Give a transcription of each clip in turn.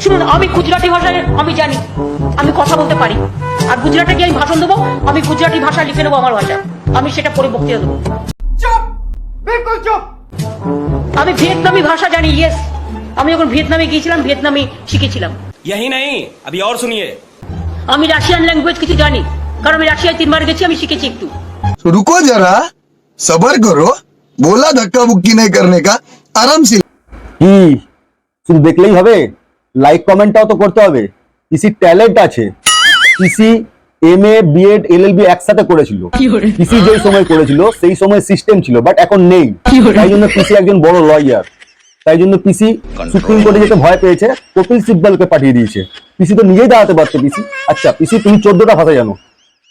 শুনুন, আমি গুজরাটি ভাষায় আমি জানি, আমি কথা বলতে পারি। আর গুজরাটে গিয়ে আমি ভাষণ দেবো, আমি গুজরাটি ভাষা লিখে নেবো আমার ভাষা, আমি সেটা পরে বক্তৃতা দেবো। চুপ, বিলকুল চুপ। আমি ভিয়েতনামি ভাষা জানি, ইয়েস। আমি যখন ভিয়েতনামে গিয়েছিলাম, ভিয়েতনামি শিখেছিলাম। यही नहीं, अभी और सुनिए। আমি রাশিয়ান ল্যাঙ্গুয়েজ কিছু জানি, কারণ আমি রাশিয়ায় 3 বার গেছি, আমি শিখেছি একটু। तो रुको जरा, सबर करो। बोला धक्का बुक्की नहीं करने का, आराम से। কি শুধু দেখলেই হবে? লাইক কমেন্টটাও তো করতে হবে। পিসি ট্যালেন্ট আছে। পিসি এমএ বিএড এলএলবি একসাথে করেছিল। পিসি যেই সময় করেছিল সেই সময় সিস্টেম ছিল, বাট এখন নেই। তাই জন্য পিসি একজন বড় লয়ার। তাই জন্য পিসি সুপ্রিম কোর্টে যেতে ভয় পেয়েছে, কপিল সিব্বলকে পাঠিয়ে দিয়েছে। পিসি তো নিজেই দাঁড়াতে পারতো। পিসি আচ্ছা পিসি, তুমি 14টা ভাষা জানো,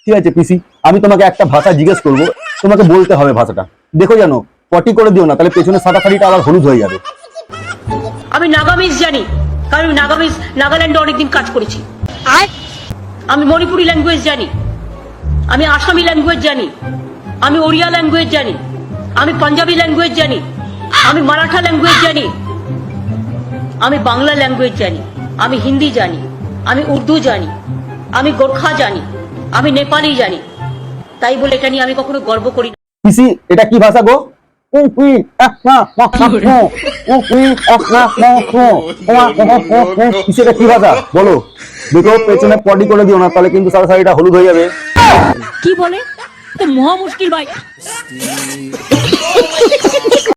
ঠিক আছে পিসি, আমি তোমাকে একটা ভাষা জিজ্ঞেস করবো, তোমাকে বলতে হবে ভাষাটা। দেখো জানো, পটি করে দিও না, তাহলে পেছনে সাদা শাড়িটা আবার হলুদ হয়ে যাবে। আমি নাগামিজ জানি, কারণ আমি নাগাল্যান্ডে অনেকদিন কাজ করেছি। আমি মণিপুরি ল্যাঙ্গুয়েজ জানি, আমি আসামি ল্যাঙ্গুয়েজ জানি, আমি ওড়িয়া ল্যাঙ্গুয়েজ জানি, আমি পাঞ্জাবি ল্যাঙ্গুয়েজ জানি, আমি মারাঠা ল্যাঙ্গুয়েজ জানি, আমি বাংলা ল্যাঙ্গুয়েজ জানি, আমি হিন্দি জানি, আমি উর্দু জানি, আমি গোর্খা জানি, আমি নেপালি জানি। তাই বলে এটা নিয়ে আমি কখনো গর্ব করি না। পিসি এটা কি ভাষা গো? পিসি এটা কি ভাষা বলো? দেখো পেছনে পটি করে দিও না, তাহলে কিন্তু সাদা শাড়িটা হলুদ হয়ে যাবে। কি বলে? তো মহা মুশকিল ভাই।